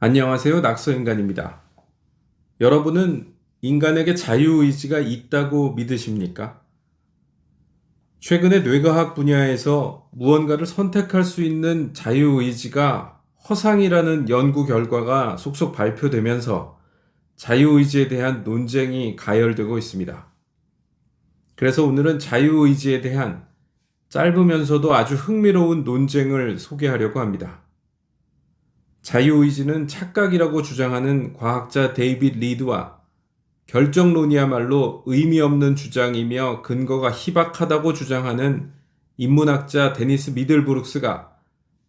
안녕하세요. 낙서인간입니다. 여러분은 인간에게 자유의지가 있다고 믿으십니까? 최근에 뇌과학 분야에서 무언가를 선택할 수 있는 자유의지가 허상이라는 연구 결과가 속속 발표되면서 자유의지에 대한 논쟁이 가열되고 있습니다. 그래서 오늘은 자유의지에 대한 짧으면서도 아주 흥미로운 논쟁을 소개하려고 합니다. 자유의지는 착각이라고 주장하는 과학자 데이빗 리드와 결정론이야말로 의미 없는 주장이며 근거가 희박하다고 주장하는 인문학자 데니스 미들브룩스가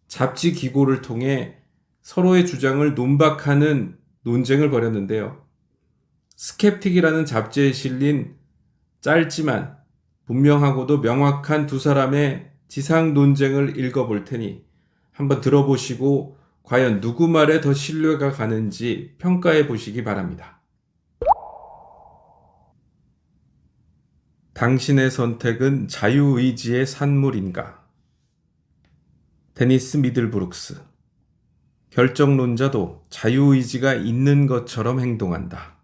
잡지 기고를 통해 서로의 주장을 논박하는 논쟁을 벌였는데요. 스캡틱이라는 잡지에 실린 짧지만 분명하고도 명확한 두 사람의 지상 논쟁을 읽어볼 테니 한번 들어보시고 과연 누구 말에 더 신뢰가 가는지 평가해 보시기 바랍니다. 당신의 선택은 자유의지의 산물인가? 데니스 미들브룩스. 결정론자도 자유의지가 있는 것처럼 행동한다.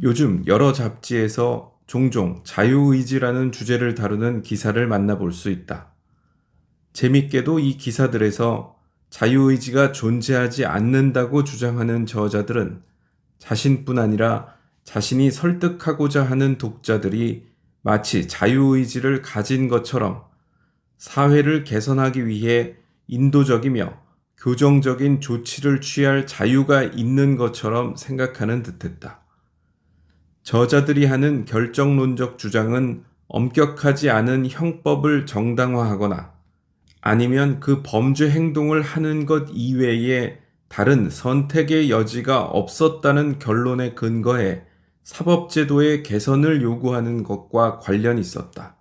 요즘 여러 잡지에서 종종 자유의지라는 주제를 다루는 기사를 만나볼 수 있다. 재밌게도 이 기사들에서 자유의지가 존재하지 않는다고 주장하는 저자들은 자신뿐 아니라 자신이 설득하고자 하는 독자들이 마치 자유의지를 가진 것처럼 사회를 개선하기 위해 인도적이며 교정적인 조치를 취할 자유가 있는 것처럼 생각하는 듯했다. 저자들이 하는 결정론적 주장은 엄격하지 않은 형법을 정당화하거나 아니면 그 범죄 행동을 하는 것 이외에 다른 선택의 여지가 없었다는 결론에 근거해 사법제도의 개선을 요구하는 것과 관련이 있었다.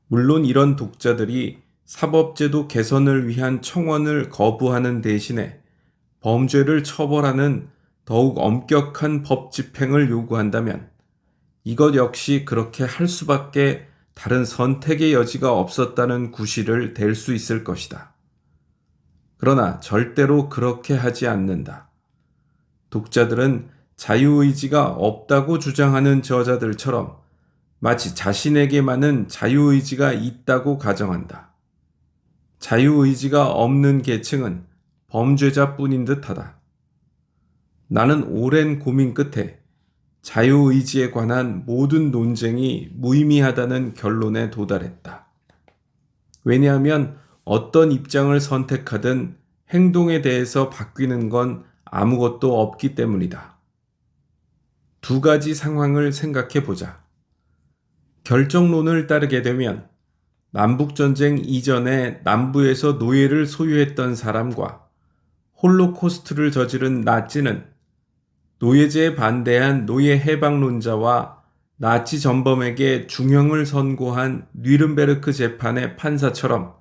물론 이런 독자들이 사법제도 개선을 위한 청원을 거부하는 대신에 범죄를 처벌하는 더욱 엄격한 법 집행을 요구한다면 이것 역시 그렇게 할 수밖에 다른 선택의 여지가 없었다는 구실을 댈 수 있을 것이다. 그러나 절대로 그렇게 하지 않는다. 독자들은 자유의지가 없다고 주장하는 저자들처럼 마치 자신에게만은 자유의지가 있다고 가정한다. 자유의지가 없는 계층은 범죄자뿐인 듯하다. 나는 오랜 고민 끝에 자유의지에 관한 모든 논쟁이 무의미하다는 결론에 도달했다. 왜냐하면 어떤 입장을 선택하든 행동에 대해서 바뀌는 건 아무것도 없기 때문이다. 두 가지 상황을 생각해 보자. 결정론을 따르게 되면 남북전쟁 이전에 남부에서 노예를 소유했던 사람과 홀로코스트를 저지른 나치는 노예제에 반대한 노예 해방론자와 나치 전범에게 중형을 선고한 뉘른베르크 재판의 판사처럼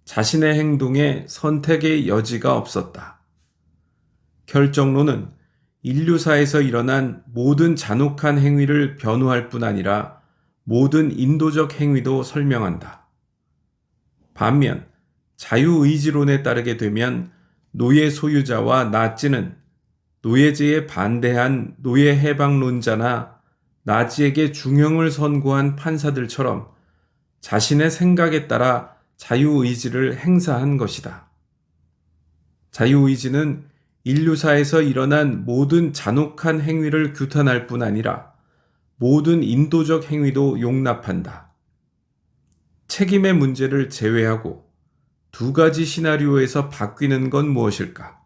자신의 행동에 선택의 여지가 없었다. 결정론은 인류사에서 일어난 모든 잔혹한 행위를 변호할 뿐 아니라 모든 인도적 행위도 설명한다. 반면 자유의지론에 따르게 되면 노예 소유자와 나치는 노예제에 반대한 노예 해방론자나 나치에게 중형을 선고한 판사들처럼 자신의 생각에 따라 자유의지를 행사한 것이다. 자유의지는 인류사에서 일어난 모든 잔혹한 행위를 규탄할 뿐 아니라 모든 인도적 행위도 용납한다. 책임의 문제를 제외하고 두 가지 시나리오에서 바뀌는 건 무엇일까?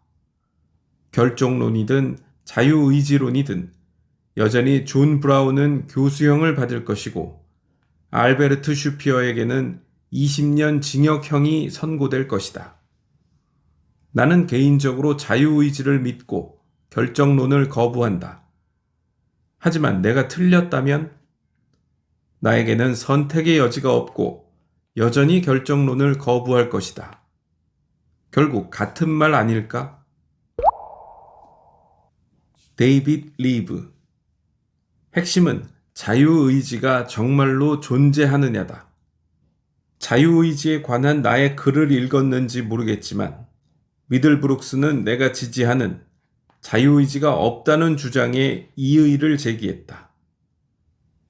결정론이든 자유의지론이든 여전히 존 브라운은 교수형을 받을 것이고 알베르트 슈피어에게는 20년 징역형이 선고될 것이다. 나는 개인적으로 자유의지를 믿고 결정론을 거부한다. 하지만 내가 틀렸다면 나에게는 선택의 여지가 없고 여전히 결정론을 거부할 것이다. 결국 같은 말 아닐까? 데이빗 리브. 핵심은 자유의지가 정말로 존재하느냐다. 자유의지에 관한 나의 글을 읽었는지 모르겠지만 미들브룩스는 내가 지지하는 자유의지가 없다는 주장에 이의를 제기했다.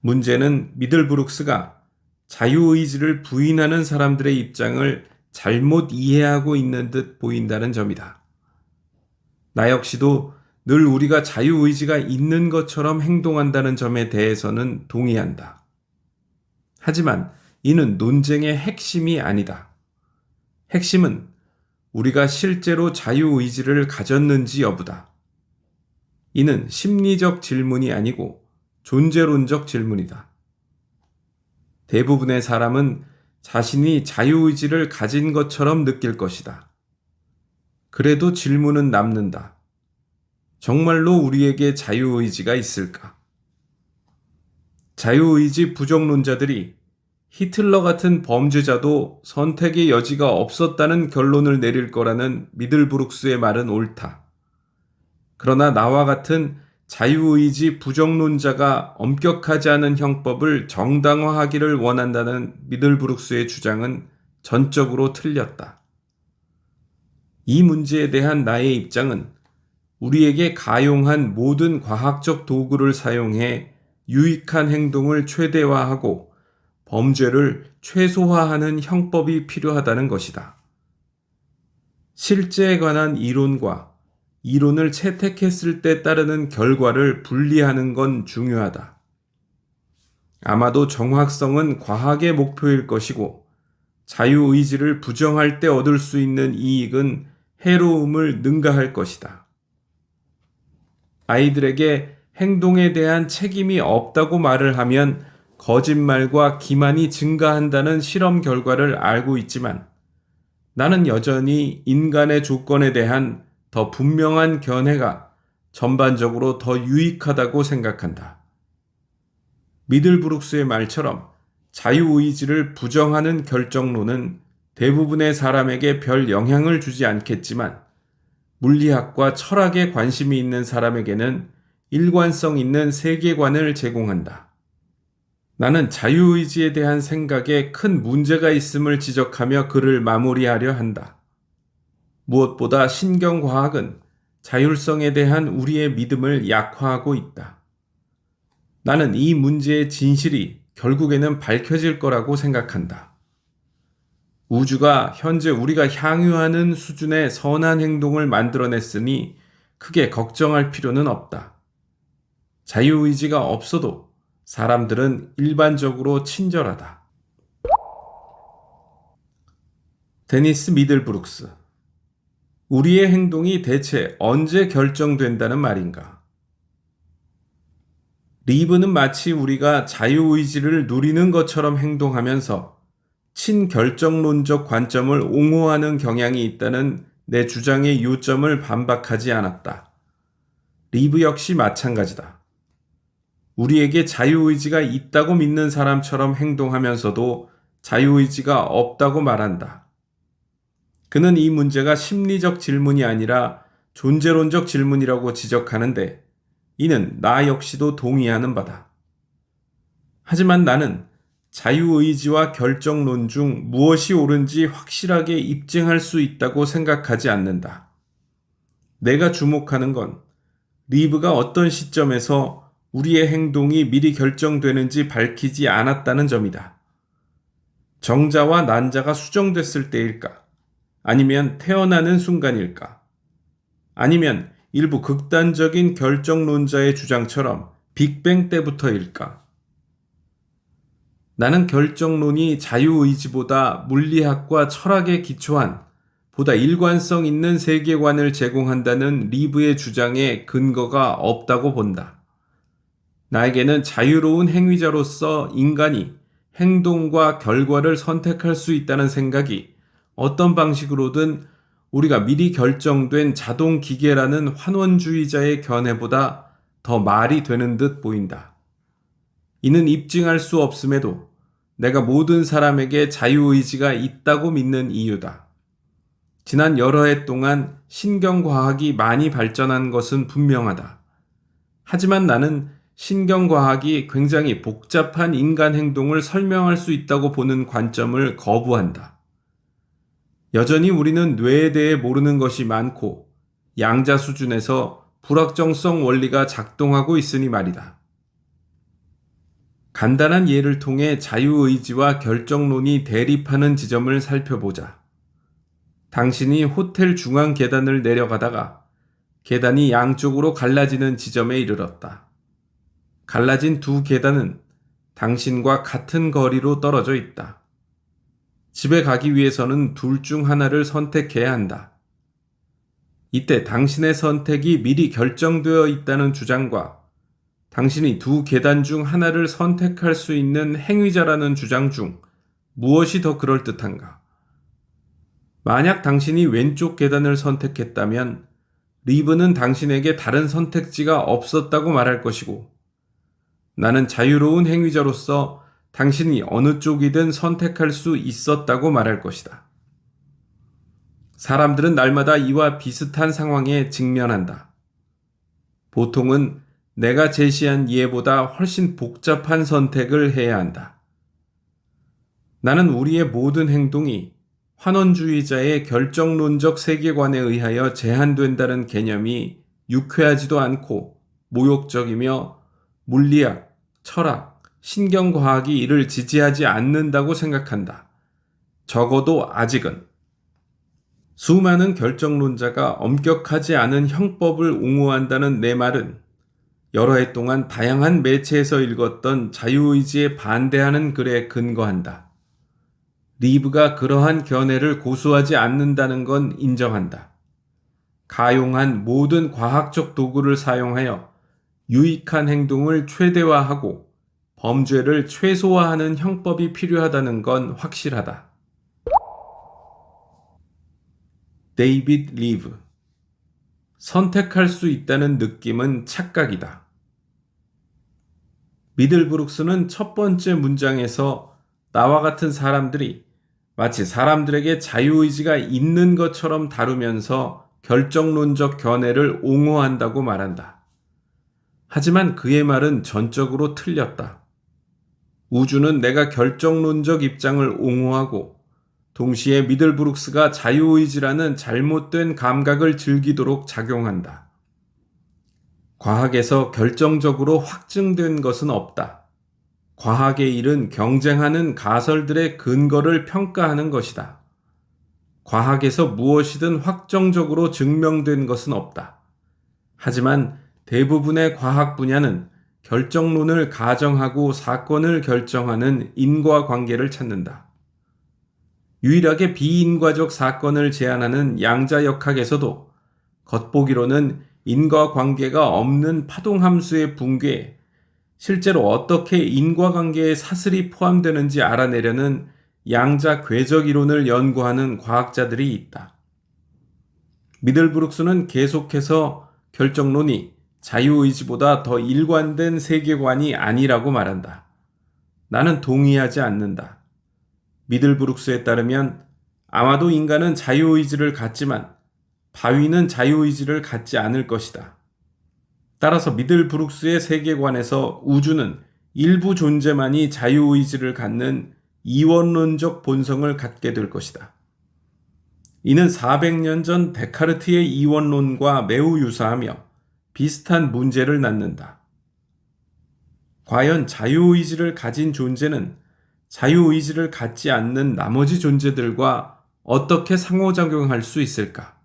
문제는 미들브룩스가 자유의지를 부인하는 사람들의 입장을 잘못 이해하고 있는 듯 보인다는 점이다. 나 역시도 늘 우리가 자유의지가 있는 것처럼 행동한다는 점에 대해서는 동의한다. 하지만 이는 논쟁의 핵심이 아니다. 핵심은 우리가 실제로 자유의지를 가졌는지 여부다. 이는 심리적 질문이 아니고 존재론적 질문이다. 대부분의 사람은 자신이 자유의지를 가진 것처럼 느낄 것이다. 그래도 질문은 남는다. 정말로 우리에게 자유의지가 있을까? 자유의지 부정론자들이 히틀러 같은 범죄자도 선택의 여지가 없었다는 결론을 내릴 거라는 미들브룩스의 말은 옳다. 그러나 나와 같은 자유의지 부정론자가 엄격하지 않은 형법을 정당화하기를 원한다는 미들브룩스의 주장은 전적으로 틀렸다. 이 문제에 대한 나의 입장은 우리에게 가용한 모든 과학적 도구를 사용해 유익한 행동을 최대화하고 범죄를 최소화하는 형법이 필요하다는 것이다. 실제에 관한 이론과 이론을 채택했을 때 따르는 결과를 분리하는 건 중요하다. 아마도 정확성은 과학의 목표일 것이고 자유의지를 부정할 때 얻을 수 있는 이익은 해로움을 능가할 것이다. 아이들에게 행동에 대한 책임이 없다고 말을 하면 거짓말과 기만이 증가한다는 실험 결과를 알고 있지만 나는 여전히 인간의 조건에 대한 더 분명한 견해가 전반적으로 더 유익하다고 생각한다. 미들브룩스의 말처럼 자유의지를 부정하는 결정론은 대부분의 사람에게 별 영향을 주지 않겠지만 물리학과 철학에 관심이 있는 사람에게는 일관성 있는 세계관을 제공한다. 나는 자유의지에 대한 생각에 큰 문제가 있음을 지적하며 글을 마무리하려 한다. 무엇보다 신경과학은 자율성에 대한 우리의 믿음을 약화하고 있다. 나는 이 문제의 진실이 결국에는 밝혀질 거라고 생각한다. 우주가 현재 우리가 향유하는 수준의 선한 행동을 만들어냈으니 크게 걱정할 필요는 없다. 자유의지가 없어도 사람들은 일반적으로 친절하다. 데니스 미들브룩스. 우리의 행동이 대체 언제 결정된다는 말인가? 리브는 마치 우리가 자유의지를 누리는 것처럼 행동하면서 친결정론적 관점을 옹호하는 경향이 있다는 내 주장의 요점을 반박하지 않았다. 리브 역시 마찬가지다. 우리에게 자유의지가 있다고 믿는 사람처럼 행동하면서도 자유의지가 없다고 말한다. 그는 이 문제가 심리적 질문이 아니라 존재론적 질문이라고 지적하는데 이는 나 역시도 동의하는 바다. 하지만 나는 자유의지와 결정론 중 무엇이 옳은지 확실하게 입증할 수 있다고 생각하지 않는다. 내가 주목하는 건 리브가 어떤 시점에서 우리의 행동이 미리 결정되는지 밝히지 않았다는 점이다. 정자와 난자가 수정됐을 때일까? 아니면 태어나는 순간일까? 아니면 일부 극단적인 결정론자의 주장처럼 빅뱅 때부터일까? 나는 결정론이 자유의지보다 물리학과 철학에 기초한 보다 일관성 있는 세계관을 제공한다는 리브의 주장에 근거가 없다고 본다. 나에게는 자유로운 행위자로서 인간이 행동과 결과를 선택할 수 있다는 생각이 어떤 방식으로든 우리가 미리 결정된 자동 기계라는 환원주의자의 견해보다 더 말이 되는 듯 보인다. 이는 입증할 수 없음에도 내가 모든 사람에게 자유의지가 있다고 믿는 이유다. 지난 여러 해 동안 신경과학이 많이 발전한 것은 분명하다. 하지만 나는 신경과학이 굉장히 복잡한 인간 행동을 설명할 수 있다고 보는 관점을 거부한다. 여전히 우리는 뇌에 대해 모르는 것이 많고 양자 수준에서 불확정성 원리가 작동하고 있으니 말이다. 간단한 예를 통해 자유의지와 결정론이 대립하는 지점을 살펴보자. 당신이 호텔 중앙 계단을 내려가다가 계단이 양쪽으로 갈라지는 지점에 이르렀다. 갈라진 두 계단은 당신과 같은 거리로 떨어져 있다. 집에 가기 위해서는 둘 중 하나를 선택해야 한다. 이때 당신의 선택이 미리 결정되어 있다는 주장과 당신이 두 계단 중 하나를 선택할 수 있는 행위자라는 주장 중 무엇이 더 그럴듯한가? 만약 당신이 왼쪽 계단을 선택했다면 리브는 당신에게 다른 선택지가 없었다고 말할 것이고, 나는 자유로운 행위자로서 당신이 어느 쪽이든 선택할 수 있었다고 말할 것이다. 사람들은 날마다 이와 비슷한 상황에 직면한다. 보통은 내가 제시한 예보다 훨씬 복잡한 선택을 해야 한다. 나는 우리의 모든 행동이 환원주의자의 결정론적 세계관에 의하여 제한된다는 개념이 유쾌하지도 않고 모욕적이며 물리학, 철학, 신경과학이 이를 지지하지 않는다고 생각한다. 적어도 아직은. 수많은 결정론자가 엄격하지 않은 형법을 옹호한다는 내 말은 여러 해 동안 다양한 매체에서 읽었던 자유의지에 반대하는 글에 근거한다. 리브가 그러한 견해를 고수하지 않는다는 건 인정한다. 가용한 모든 과학적 도구를 사용하여 유익한 행동을 최대화하고 범죄를 최소화하는 형법이 필요하다는 건 확실하다. 데이빗 리브. 선택할 수 있다는 느낌은 착각이다. 미들브룩스는 첫 번째 문장에서 나와 같은 사람들이 마치 사람들에게 자유의지가 있는 것처럼 다루면서 결정론적 견해를 옹호한다고 말한다. 하지만 그의 말은 전적으로 틀렸다. 우주는 내가 결정론적 입장을 옹호하고 동시에 미들브룩스가 자유의지라는 잘못된 감각을 즐기도록 작용한다. 과학에서 결정적으로 확증된 것은 없다. 과학의 일은 경쟁하는 가설들의 근거를 평가하는 것이다. 과학에서 무엇이든 확정적으로 증명된 것은 없다. 하지만 대부분의 과학 분야는 결정론을 가정하고 사건을 결정하는 인과관계를 찾는다. 유일하게 비인과적 사건을 제안하는 양자역학에서도 겉보기로는 인과관계가 없는 파동함수의 붕괴에 실제로 어떻게 인과관계에 사슬이 포함되는지 알아내려는 양자 궤적 이론을 연구하는 과학자들이 있다. 미들브룩스는 계속해서 결정론이 자유의지보다 더 일관된 세계관이 아니라고 말한다. 나는 동의하지 않는다. 미들브룩스에 따르면 아마도 인간은 자유의지를 갖지만 바위는 자유의지를 갖지 않을 것이다. 따라서 미들브룩스의 세계관에서 우주는 일부 존재만이 자유의지를 갖는 이원론적 본성을 갖게 될 것이다. 이는 400년 전 데카르트의 이원론과 매우 유사하며 비슷한 문제를 낳는다. 과연 자유의지를 가진 존재는 자유의지를 갖지 않는 나머지 존재들과 어떻게 상호작용할 수 있을까?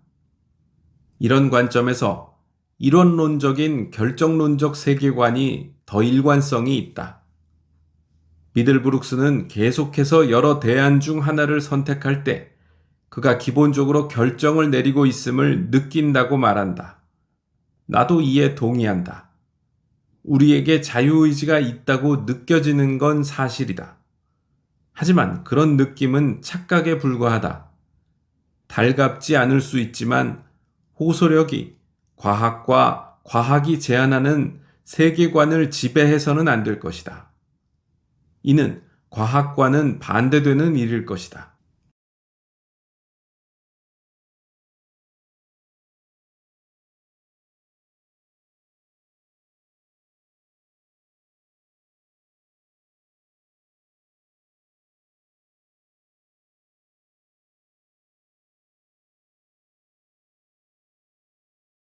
이런 관점에서 이론론적인 결정론적 세계관이 더 일관성이 있다. 미들브룩스는 계속해서 여러 대안 중 하나를 선택할 때 그가 기본적으로 결정을 내리고 있음을 느낀다고 말한다. 나도 이에 동의한다. 우리에게 자유의지가 있다고 느껴지는 건 사실이다. 하지만 그런 느낌은 착각에 불과하다. 달갑지 않을 수 있지만 호소력이 과학과 과학이 제안하는 세계관을 지배해서는 안 될 것이다. 이는 과학과는 반대되는 일일 것이다.